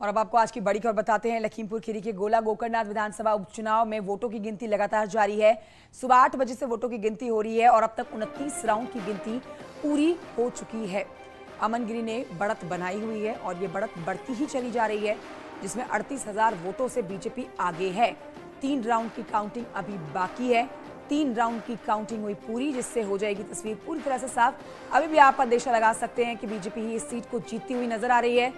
और अब आपको आज की बड़ी खबर बताते हैं। लखीमपुर खीरी के गोला गोकर्णनाथ विधानसभा उपचुनाव में वोटों की गिनती लगातार जारी है। सुबह 8 बजे से वोटों की गिनती हो रही है और अब तक 29 राउंड की गिनती पूरी हो चुकी है। अमन गिरी ने बढ़त बनाई हुई है और ये बढ़त बढ़ती ही चली जा रही है, जिसमें 38,000 वोटों से बीजेपी आगे है। 3 राउंड की काउंटिंग अभी बाकी है। 3 राउंड की काउंटिंग हुई पूरी, जिससे हो जाएगी तस्वीर पूरी तरह से साफ। अभी भी आप अंदेशा लगा सकते हैं कि बीजेपी ही इस सीट को जीतती हुई नजर आ रही है।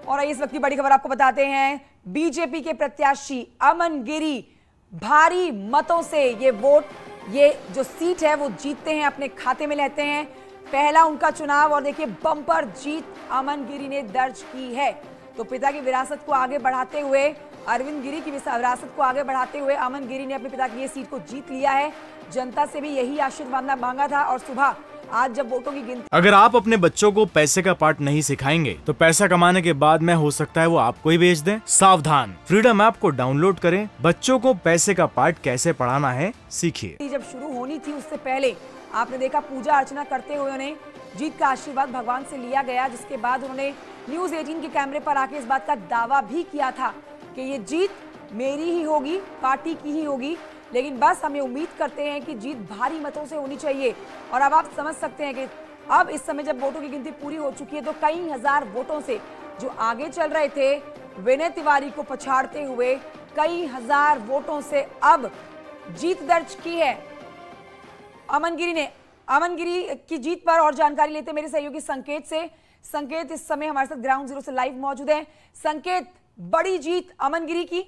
और इस वक्त की बड़ी खबर आपको बताते हैं। बीजेपी के प्रत्याशी अमन गिरी भारी मतों से ये जो सीट है वो जीतते हैं, अपने खाते में लेते हैं। पहला उनका चुनाव और देखिए बम्पर जीत अमन गिरी ने दर्ज की है। तो पिता की विरासत को आगे बढ़ाते हुए, अरविंद गिरी की विरासत को आगे बढ़ाते हुए अमन गिरी ने अपने पिता की ये सीट को जीत लिया है। जनता से भी यही आशीर्वाद मांगा था और सुबह आज जब वोटों की गिनती। अगर आप अपने बच्चों को पैसे का पाठ नहीं सिखाएंगे तो पैसा कमाने के बाद में हो सकता है वो आपको ही बेच दें। सावधान, फ्रीडम ऐप को डाउनलोड करें, बच्चों को पैसे का पाठ कैसे पढ़ाना है सीखिए। जब शुरू होनी थी उससे पहले आपने देखा पूजा अर्चना करते हुए उन्हें जीत का आशीर्वाद भगवान से लिया गया, जिसके बाद उन्होंने न्यूज 18 के कैमरे पर आके इस बात का दावा भी किया था कि ये जीत मेरी ही होगी, पार्टी की ही होगी, लेकिन बस हमें उम्मीद करते हैं कि जीत भारी मतों से होनी चाहिए। और अब आप समझ सकते हैं कि अब इस समय जब वोटों की गिनती पूरी हो चुकी है तो कई हजार वोटों से जो आगे चल रहे थे विनय तिवारी को पछाड़ते हुए कई हजार वोटों से अब जीत दर्ज की है अमन गिरी ने। अमन गिरी की जीत पर और जानकारी लेते मेरे सहयोगी संकेत से। संकेत इस समय हमारे साथ ग्राउंड जीरो से लाइव मौजूद है। संकेत, बड़ी जीत अमन गिरी की।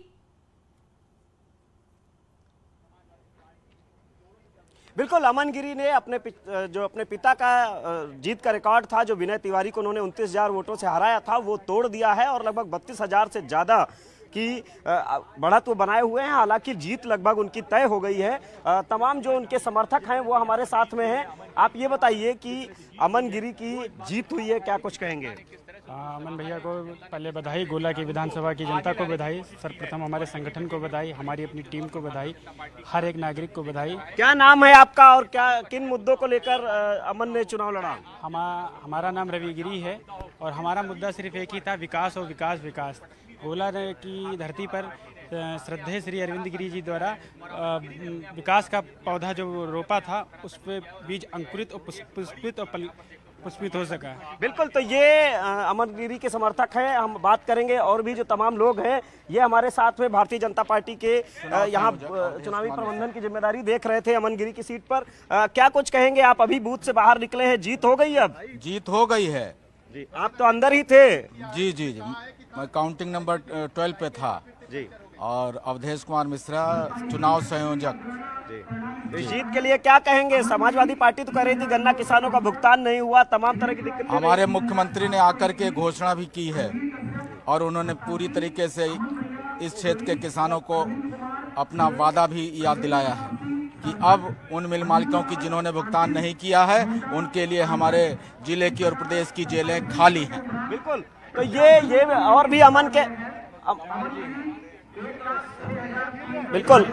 बिल्कुल, अमन गिरी ने अपने पिता का जीत का रिकॉर्ड था, जो विनय तिवारी को उन्होंने 29,000 वोटों से हराया था, वो तोड़ दिया है और लगभग 32,000 से ज़्यादा की बढ़त वो बनाए हुए हैं। हालांकि जीत लगभग उनकी तय हो गई है। तमाम जो उनके समर्थक हैं वो हमारे साथ में हैं। आप ये बताइए कि अमन गिरी की जीत हुई है, क्या कुछ कहेंगे? अमन भैया को पहले बधाई, गोला की विधानसभा की जनता को बधाई, सर्वप्रथम हमारे संगठन को बधाई, हमारी अपनी टीम को बधाई, हर एक नागरिक को बधाई। क्या नाम है आपका और क्या किन मुद्दों को लेकर अमन ने चुनाव लड़ा? हमारा नाम रवि गिरी है और हमारा मुद्दा सिर्फ एक ही था, विकास और विकास विकास। गोला की धरती पर श्रद्धेय श्री अरविंद गिरी जी द्वारा विकास का पौधा जो रोपा था उस पे बीज अंकुरित और पुष्पित हो सका। बिल्कुल, तो ये अमन गिरी के समर्थक हैं। हम बात करेंगे और भी जो तमाम लोग हैं ये हमारे साथ में भारतीय जनता पार्टी के यहाँ चुनावी प्रबंधन की जिम्मेदारी देख रहे थे अमन गिरी की सीट पर। क्या कुछ कहेंगे? आप अभी बूथ से बाहर निकले हैं, जीत हो गई? अब जीत हो गई है जी। आप तो अंदर ही थे? जी जी जी, मैं काउंटिंग नंबर 12 पे था जी। और अवधेश कुमार मिश्रा चुनाव संयोजक जी। तो जीत के लिए क्या कहेंगे? समाजवादी पार्टी तो कह रही थी गन्ना किसानों का भुगतान नहीं हुआ, तमाम तरह की दिक्कत। हमारे मुख्यमंत्री ने आकर के घोषणा भी की है और उन्होंने पूरी तरीके से इस क्षेत्र के किसानों को अपना वादा भी याद दिलाया है कि अब उन मिल मालिकों की जिन्होंने भुगतान नहीं किया है उनके लिए हमारे जिले की और प्रदेश की जेलें खाली हैं। बिल्कुल, तो ये और भी अमन के बिल्कुल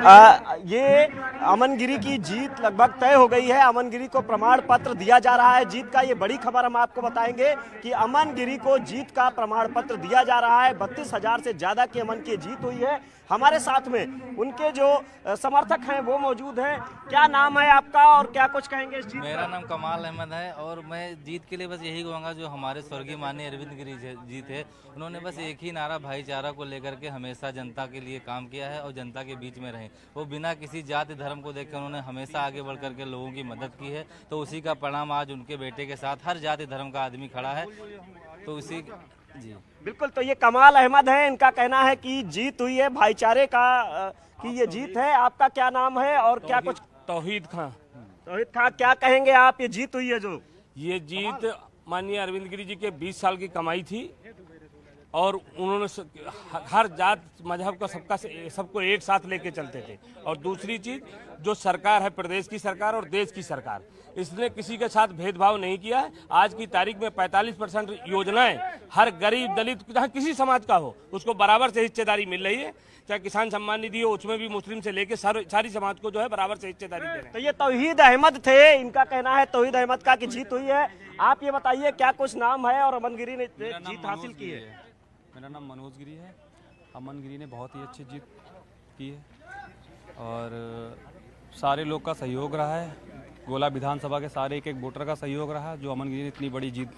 ये अमन गिरी की जीत लगभग तय हो गई है। अमन गिरी को प्रमाण पत्र दिया जा रहा है जीत का। ये बड़ी खबर हम आपको बताएंगे कि अमन गिरी को जीत का प्रमाण पत्र दिया जा रहा है। 32,000 से ज्यादा की अमन की जीत हुई है। हमारे साथ में उनके जो समर्थक हैं वो मौजूद हैं। क्या नाम है आपका और क्या कुछ कहेंगे इस जीत? मेरा नाम कमाल अहमद है और मैं जीत के लिए बस यही कहूँगा, जो हमारे स्वर्गीय माननीय अरविंद गिरी जी थे, उन्होंने बस एक ही नारा भाईचारा को लेकर के हमेशा जनता के लिए काम किया है और जनता के बीच में रहे। वो बिना किसी जाति धर्म को देखकर उन्होंने हमेशा आगे बढ़ करके लोगों की मदद की है। तो उसी का परिणाम आज उनके बेटे के साथ हर जाति धर्म का आदमी खड़ा है। तो उसी जी बिल्कुल, तो ये कमाल अहमद है, इनका कहना है कि जीत हुई है भाईचारे का कि ये जीत है। आपका क्या नाम है और क्या कुछ? तौहीद खां। तौहीद खां, क्या कहेंगे आप? ये जीत हुई है जो ये जीत माननीय अरविंद गिरी जी के 20 साल की कमाई थी और उन्होंने हर जात मजहब का सबको एक साथ लेके चलते थे। और दूसरी चीज, जो सरकार है प्रदेश की सरकार और देश की सरकार, इसने किसी के साथ भेदभाव नहीं किया है। आज की तारीख में 45% योजनाएं हर गरीब दलित जहाँ किसी समाज का हो उसको बराबर से हिस्सेदारी मिल रही है। चाहे किसान सम्मान निधि हो, उसमें भी मुस्लिम से लेके सारी समाज को जो है बराबर से हिस्सेदारी दे रहे हैं। तो ये तौहीद अहमद थे, इनका कहना है तौहीद अहमद का कि जीत हुई है। आप ये बताइए क्या कुछ नाम है और अमन गिरी ने जीत हासिल की है? मेरा नाम मनोज गिरी है। अमन गिरी ने बहुत ही अच्छी जीत की है और सारे लोग का सहयोग रहा है। गोला विधानसभा के सारे एक वोटर का सहयोग रहा जो अमन गिरी ने इतनी बड़ी जीत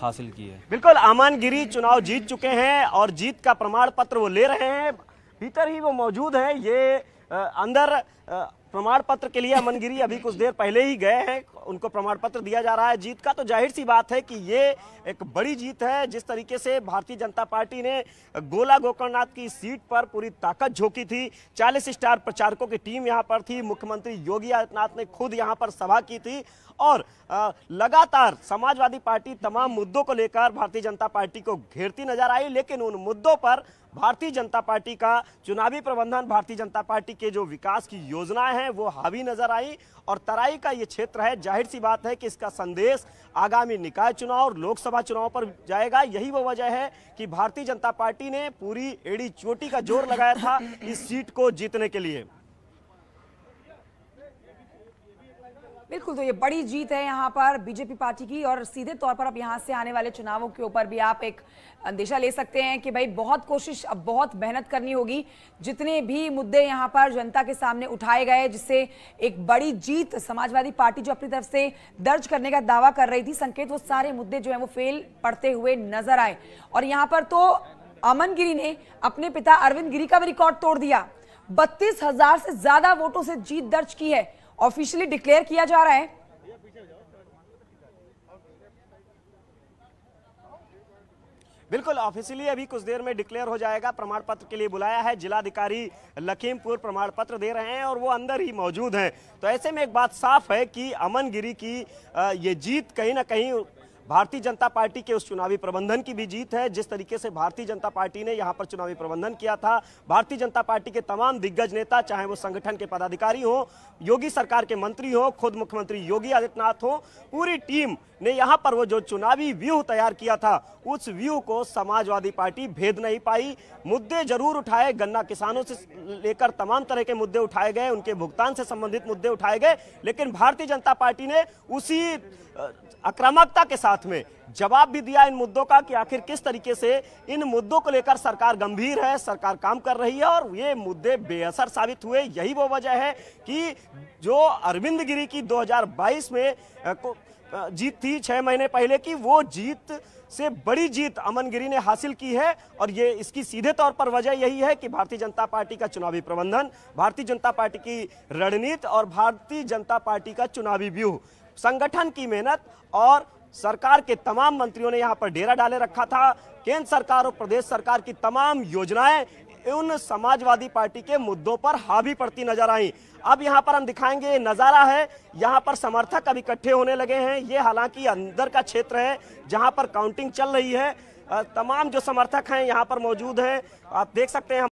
हासिल की है। बिल्कुल, अमन गिरी चुनाव जीत चुके हैं और जीत का प्रमाण पत्र वो ले रहे हैं। भीतर ही वो मौजूद हैं। ये अंदर प्रमाण पत्र के लिए अमन गिरी अभी कुछ देर पहले ही गए हैं, उनको प्रमाण पत्र दिया जा रहा है जीत का। तो जाहिर सी बात है कि ये एक बड़ी जीत है। जिस तरीके से भारतीय जनता पार्टी ने गोला गोकर्णनाथ की सीट पर पूरी ताकत झोंकी थी, 40 स्टार प्रचारकों की टीम यहां पर थी, मुख्यमंत्री योगी आदित्यनाथ ने खुद यहां पर सभा की थी और लगातार समाजवादी पार्टी तमाम मुद्दों को लेकर भारतीय जनता पार्टी को घेरती नजर आई। लेकिन उन मुद्दों पर भारतीय जनता पार्टी का चुनावी प्रबंधन, भारतीय जनता पार्टी के जो विकास की योजनाएं हैं वो हावी नजर आई। और तराई का ये क्षेत्र है, जाहिर सी बात है कि इसका संदेश आगामी निकाय चुनाव और लोकसभा चुनाव पर जाएगा। यही वो वजह है कि भारतीय जनता पार्टी ने पूरी एड़ी चोटी का जोर लगाया था इस सीट को जीतने के लिए। बिल्कुल, तो ये बड़ी जीत है यहाँ पर बीजेपी पार्टी की और सीधे तौर पर अब यहाँ से आने वाले चुनावों के ऊपर भी आप एक अंदेशा ले सकते हैं कि भाई बहुत कोशिश, अब बहुत मेहनत करनी होगी। जितने भी मुद्दे यहाँ पर जनता के सामने उठाए गए, जिससे एक बड़ी जीत समाजवादी पार्टी जो अपनी तरफ से दर्ज करने का दावा कर रही थी संकेत, वो सारे मुद्दे जो है वो फेल पड़ते हुए नजर आए। और यहाँ पर तो अमन गिरी ने अपने पिता अरविंद गिरी का भी रिकॉर्ड तोड़ दिया। 32,000 से ज्यादा वोटों से जीत दर्ज की है, ऑफिशियली डिक्लेयर किया जा रहा है। बिल्कुल, ऑफिशियली अभी कुछ देर में डिक्लेयर हो जाएगा। प्रमाण पत्र के लिए बुलाया है जिलाधिकारी लखीमपुर, प्रमाण पत्र दे रहे हैं और वो अंदर ही मौजूद हैं। तो ऐसे में एक बात साफ है कि अमन गिरी की ये जीत कहीं ना कहीं भारतीय जनता पार्टी के उस चुनावी प्रबंधन की भी जीत है। जिस तरीके से भारतीय जनता पार्टी ने यहां पर चुनावी प्रबंधन किया था, भारतीय जनता पार्टी के तमाम दिग्गज नेता, चाहे वो संगठन के पदाधिकारी हो, योगी सरकार के मंत्री हो, खुद मुख्यमंत्री योगी आदित्यनाथ हो, पूरी टीम ने यहां पर वो जो चुनावी व्यूह तैयार किया था, उस व्यूह को समाजवादी पार्टी भेद नहीं पाई। मुद्दे जरूर उठाए, गन्ना किसानों से लेकर तमाम तरह के मुद्दे उठाए गए, उनके भुगतान से संबंधित मुद्दे उठाए गए, लेकिन भारतीय जनता पार्टी ने उसी आक्रामकता के साथ में जवाब भी दिया इन मुद्दों का कि आखिर किस तरीके से इन मुद्दों को लेकर सरकार गंभीर है, सरकार काम कर रही है और ये मुद्दे बेअसर साबित हुए। यही वो वजह है कि जो अरविंद गिरी की 2022 में जीत थी 6 महीने पहले की, वो जीत से बड़ी जीत अमन गिरी ने हासिल की है। और ये इसकी सीधे तौर पर वजह यही है कि भारतीय जनता पार्टी का चुनावी प्रबंधन, भारतीय जनता पार्टी की रणनीति और भारतीय जनता पार्टी का चुनावी व्यूह, संगठन की मेहनत और सरकार के तमाम मंत्रियों ने यहां पर डेरा डाले रखा था। केंद्र सरकार और प्रदेश सरकार की तमाम योजनाएं उन समाजवादी पार्टी के मुद्दों पर हावी पड़ती नजर आई। अब यहां पर हम दिखाएंगे, नजारा है, यहां पर समर्थक अब इकट्ठे होने लगे हैं। ये हालांकि अंदर का क्षेत्र है जहां पर काउंटिंग चल रही है। तमाम जो समर्थक हैं यहां पर मौजूद हैं, आप देख सकते हैं।